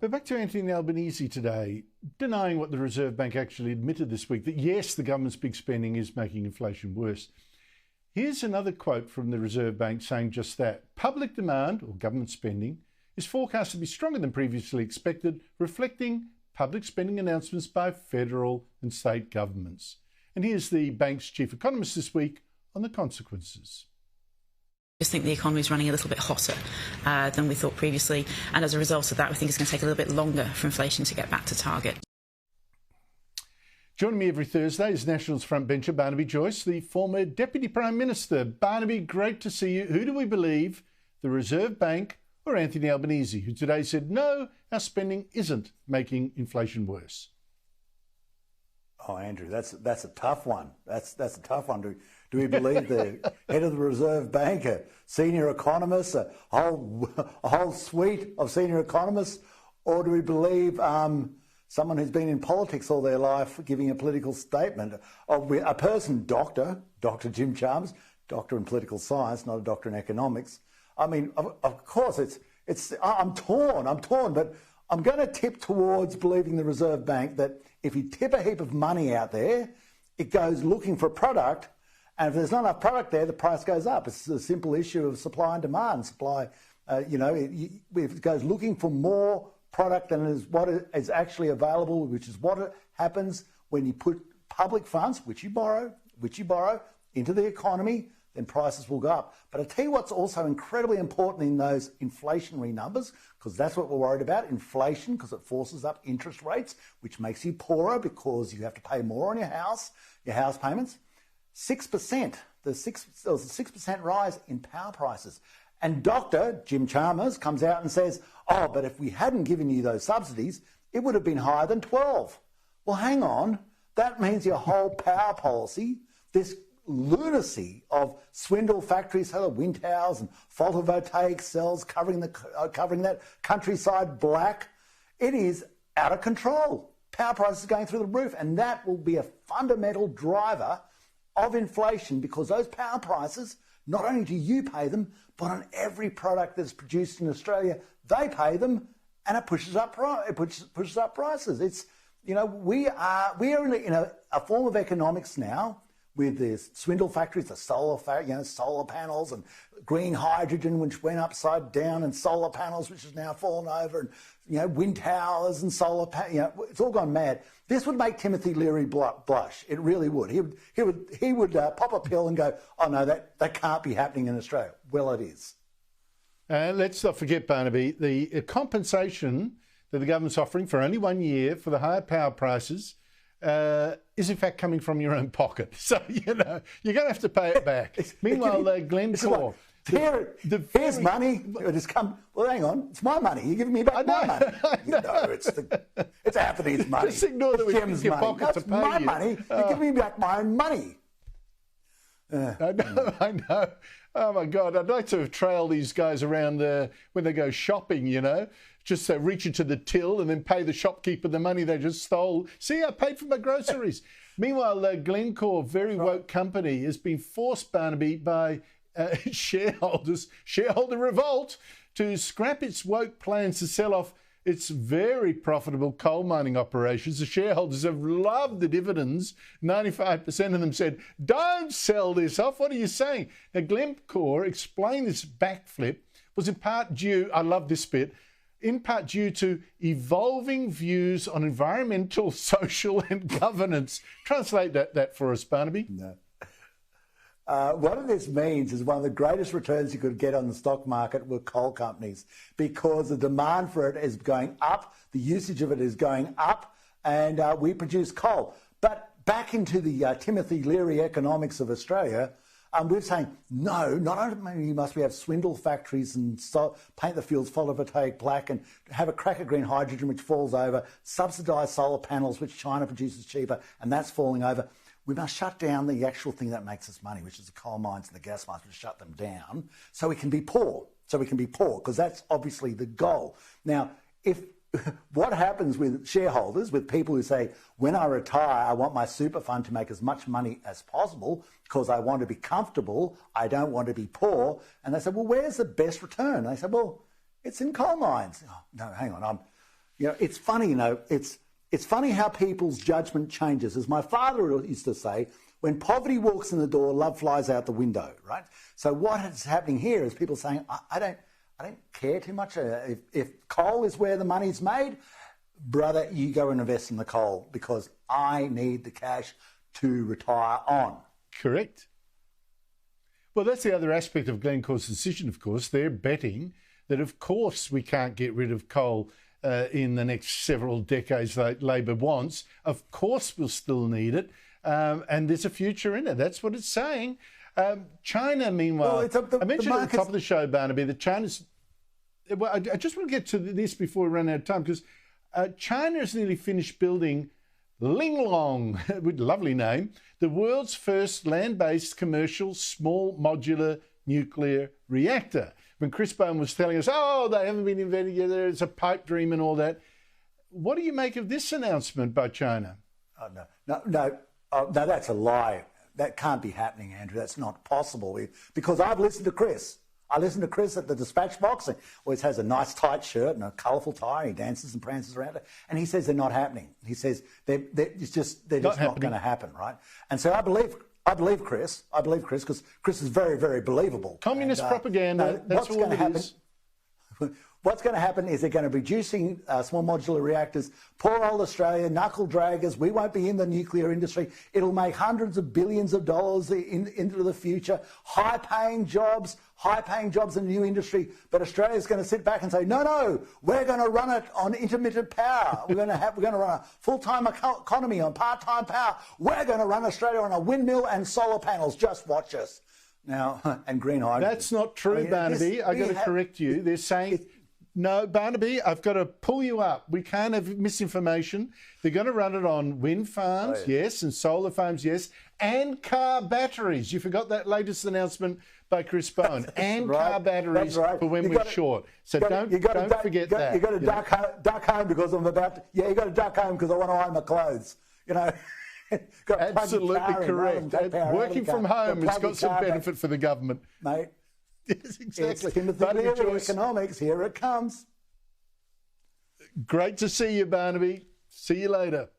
But back to Anthony Albanese today, denying what the Reserve Bank actually admitted this week, that yes, the government's big spending is making inflation worse. Here's another quote from the Reserve Bank saying just that. Public demand, or government spending, is forecast to be stronger than previously expected, reflecting public spending announcements by federal and state governments. And here's the bank's chief economist this week on the consequences. I just think the economy is running a little bit hotter than we thought previously, and as a result of that we think it's going to take a little bit longer for inflation to get back to target. Joining me every Thursday is Nationals frontbencher Barnaby Joyce, the former Deputy Prime Minister. Barnaby, great to see you. Who do we believe, the Reserve Bank or Anthony Albanese, who today said, no, our spending isn't making inflation worse? Oh, Andrew, that's a tough one. That's a tough one. Do we believe the head of the Reserve Bank, a senior economist, a whole suite of senior economists, or do we believe someone who's been in politics all their life giving a political statement? A person, Dr. Jim Chalmers, doctor in political science, not a doctor in economics. I mean, of course, I'm torn, but I'm going to tip towards believing the Reserve Bank that if you tip a heap of money out there, it goes looking for a product, and if there's not enough product there, the price goes up. It's a simple issue of supply and demand. If it goes looking for more product than is what is actually available, which is what happens when you put public funds, which you borrow, into the economy, then prices will go up. But I tell you what's also incredibly important in those inflationary numbers, because that's what we're worried about, inflation, because it forces up interest rates, which makes you poorer because you have to pay more on your house payments. 6%. There was a 6% rise in power prices. And Dr. Jim Chalmers comes out and says, oh, but if we hadn't given you those subsidies, it would have been higher than 12. Well, hang on. That means your whole power policy, this lunacy of swindle factories, wind towers and photovoltaic cells covering that countryside black, it is out of control. Power prices are going through the roof, and that will be a fundamental driver of inflation, because those power prices, not only do you pay them, but on every product that's produced in Australia, they pay them, and it pushes up prices. It's, we are in a form of economics now with the swindle factories, the solar panels and green hydrogen, which went upside down, and solar panels, which has now fallen over, and wind towers and solar it's all gone mad. This would make Timothy Leary blush. It really would. He would pop a pill and go, oh no, that can't be happening in Australia. Well, it is. Let's not forget, Barnaby, the compensation that the government's offering for only 1 year for the higher power prices is in fact coming from your own pocket. So, you're going to have to pay it back. Meanwhile, Glencore... Here's money. Well, hang on. It's my money. You're giving me back my money. It's Anthony's money. Just ignore that we Jim's your money. pocket That's to pay my you. money. You're giving me back my own money. I know. Oh, my God. I'd like to trail these guys around when they go shopping, just reach into the till and then pay the shopkeeper the money they just stole. See, I paid for my groceries. Meanwhile, Glencore, very woke company, has been forced, Barnaby, by shareholder revolt, to scrap its woke plans to sell off its very profitable coal mining operations. The shareholders have loved the dividends. 95% of them said, don't sell this off. What are you saying? Now, Glencore explained this backflip was in part due, I love this bit, in part due to evolving views on environmental, social and governance. Translate that for us, Barnaby. No. What this means is one of the greatest returns you could get on the stock market were coal companies, because the demand for it is going up, the usage of it is going up, and we produce coal. But back into the Timothy Leary economics of Australia, we're saying, no, not only must we have swindle factories and paint the fields photovoltaic black and have a crack of green hydrogen which falls over, subsidise solar panels which China produces cheaper and that's falling over. We must shut down the actual thing that makes us money, which is the coal mines and the gas mines. We shut them down so we can be poor. Because that's obviously the goal. Now, what happens with shareholders, with people who say, when I retire, I want my super fund to make as much money as possible because I want to be comfortable, I don't want to be poor. And they say, well, where's the best return? And they say, well, it's in coal mines. Oh, no, hang on, You know, it's funny, you know, it's funny how people's judgment changes. As my father used to say, when poverty walks in the door, love flies out the window, right? So what is happening here is people saying, I don't care too much. If coal is where the money's made, brother, you go and invest in the coal because I need the cash to retire on. Correct. Well, that's the other aspect of Glencore's decision, of course. They're betting that, of course, we can't get rid of coal in the next several decades like Labor wants. Of course, we'll still need it. And there's a future in it. That's what it's saying. China, meanwhile, I mentioned at the top of the show, Barnaby, that China's... Well, I just want to get to this before we run out of time, because China has nearly finished building Linglong, with a lovely name, the world's first land-based commercial small modular nuclear reactor. When Chris Bowen was telling us, oh, they haven't been invented yet, it's a pipe dream and all that. What do you make of this announcement by China? Oh, no, that's a lie. That can't be happening, Andrew. That's not possible. Because I've listened to Chris. I listened to Chris at the dispatch box. He always has a nice tight shirt and a colourful tie. He dances and prances around it. And he says they're not happening. He says they're just not going to happen, right? And so I believe Chris. I believe Chris because Chris is very, very believable. Communist propaganda. That's all it is. What's going to happen is they're going to be producing small modular reactors. Poor old Australia, knuckle draggers. We won't be in the nuclear industry. It'll make hundreds of billions of dollars into the future. High-paying jobs in the new industry. But Australia's going to sit back and say, no, we're going to run it on intermittent power. We're going to run a full-time economy on part-time power. We're going to run Australia on a windmill and solar panels. Just watch us. Now, and green hydrogen. That's not true, Barnaby. I've got to correct you. They're saying... No, Barnaby, I've got to pull you up. We can't have misinformation. They're going to run it on wind farms, yes, and solar farms, yes, and car batteries. You forgot that latest announcement by Chris Bowen. And car batteries for when we're short. So don't forget that. You've got to duck home because I'm about to... Yeah, you've got to duck home because I want to iron my clothes. You know... Absolutely correct. Working from home has got some benefit for the government. Mate. Yes, exactly. Barnaby Joyce. Economics, here it comes. Great to see you, Barnaby. See you later.